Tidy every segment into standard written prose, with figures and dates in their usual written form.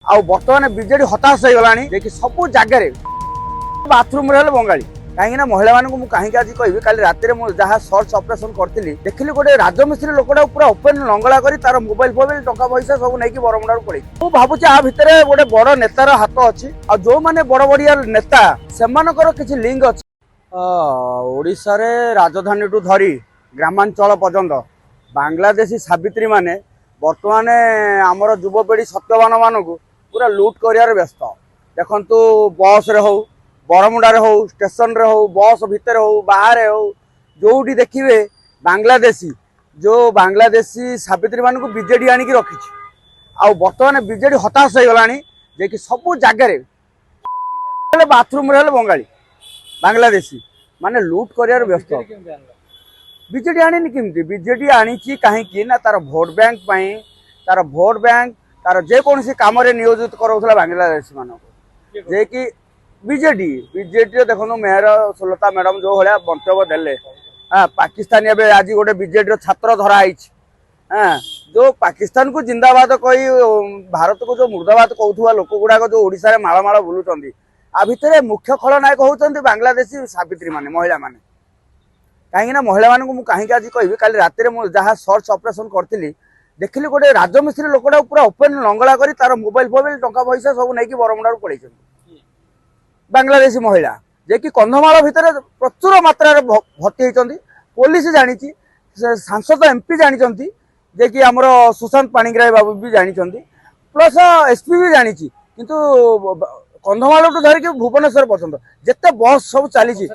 आउ बर्तमान बीजेडी हताश हो गलानी जे सब जगह बाथरूम रे बंगाली कहीं महिला मानक कहीं आज कहि काली रात जहाँ सर्च ऑपरेशन करी देखिली गोटे राजमिस्त्री लोकटा पूरा ओपन लंगला कर तार मोबाइल फोबाइल टका पैसा सब नहीं बरमुंडा पड़े मु भावुची आ भितर गोटे बड़ नेतार हाथ अच्छी आ जो मैंने बड़ बड़िया नेता से किसी लिंक अच्छी ओडिशा रे राजधानी टू धरी ग्रामांचल पर्यंत बांग्लादेशी सावित्री माने बर्तमान आमर युवपीढ़ी सत्यवान मान पूरा लुट कर व्यस्त देखु बस रे हो बरमुंडा रे हो स्टेशन रे हो बस भितर हो बाहर हो जोटी देखिए बांग्लादेशी जो बांग्लादेशी सावित्री मान बीजेडी आनिक रखी आ बर्तमान बीजेडी हताश हो गलानी जे कि सब जगह बाथरूम रे बंगाली बांग्लादेशी माने लुट कर व्यस्त बीजेडी आनी केमती बीजेडी आनी कहीं ना तार भोट बैंक तार भोट बैंक तार जेकोसी कम नियोजित कराला बांग्लादेशी मान जे कि बीजेडी बीजेडी देखो मेयर सुलता मैडम जो भाया मंतव्य देले हाँ पाकिस्तान आज गोटे बीजेडी छात्र धराई हाँ जो पाकिस्तान को जिंदाबाद कही भारत को जो मुर्दाबाद कहूवा लोक गुड़ाक जो ओडिशा रे माଳ बुलूँ आ भितर मुख्य खलनायक होती बांग्लादेशी सावित्री माने महिला माने कहीं महिला मानक कहीं आज कहि काली रात जहाँ सर्च ऑपरेशन करी देखिली गोटे राजमिस्त्री लोकटा पूरा ओपन लंगला कर तार मोबाइल फोबाइल टका पैसा सब नहीं बरमुंडा पड़े बांग्लादेशी महिला जे कि कंधमाल भितर प्रचुर मात्रा भर्ती होती पुलिस जानी सांसद एमपी जानी जे कि आमर सुशांत पाणिग्राही बाबू भी जानी प्लस एसपी भी जानी किंतु कंधमाल टू धरिक भुवनेश्वर पर्यंत जिते बस सब चली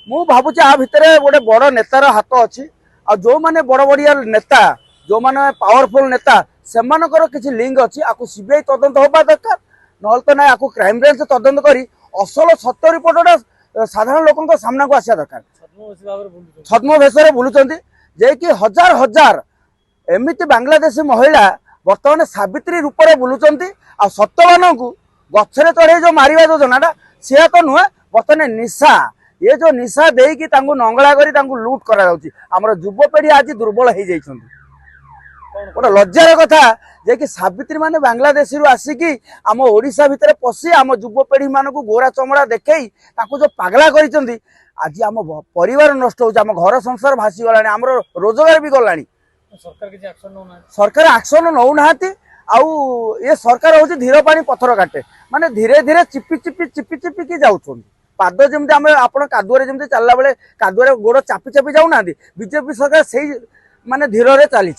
मु भावुची आ भितर गोटे बड़ नेतार हाथ अच्छी आ जो मैंने बड़ बड़िया नेता जो मैंने पावरफुल नेता से किसी लिंक अच्छी आपको सीबीआई तदंत होगा दरकार ना तो ना आपको क्राइम ब्रांच तदंत करी असल सत्य रिपोर्टा साधारण लोक सामना को आसा दरकार छद्म भेष बुलूं जे कि हजार हजार एमती बांग्लादेशी महिला बर्तमान सावित्री रूप में बुलूं आ सत्यवान को गछरे चढ़े जो मारिबा योजनाटा सी तो नुहे बर्तमान निशा ये जो निशा देकी नंगला कर लुट कर युवपीढ़ी आज दुर्बल हो जाइछन्ति गोटे लज्जार कथा जे कि सावित्री माने बांग्लादेशी आसिकी आम ओडिशा भितर पशि आम युवपीढ़ी मान को गोरा चमड़ा देखई जो पागला करिसेंति आज आम परिवार नष्ट हो घर संसार भासी गलानी आम रोजगार भी गलानी सरकार एक्शन नौना आउ ये सरकार हूँ धीर पानी पत्थर काटे माने धीरे धीरे चिपी चिपी चिपी चिपी की जाऊँ पाद जमी आम आप कादुआरे जमी चलला बेले कादुआरे गोड़ चापी चापी जाऊना बीजेपी सरकार से माने धीरे चली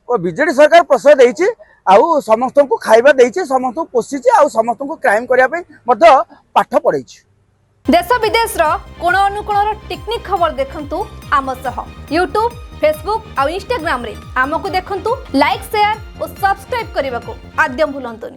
बीजेडी सरकार प्रश्रय देछि आउ समस्त को खाइबा देछि समस्त को पोषि आउ समस्त को क्राइम करने पाठ पढ़े देश विदेश कोण अनुकोण टेक्निक खबर देखंतु आम सह यूट्यूब फेसबुक और इंस्टाग्राम रे आमको देखंतु लाइक शेयर और सब्सक्राइब करने को आद्यम भूलंतुनी।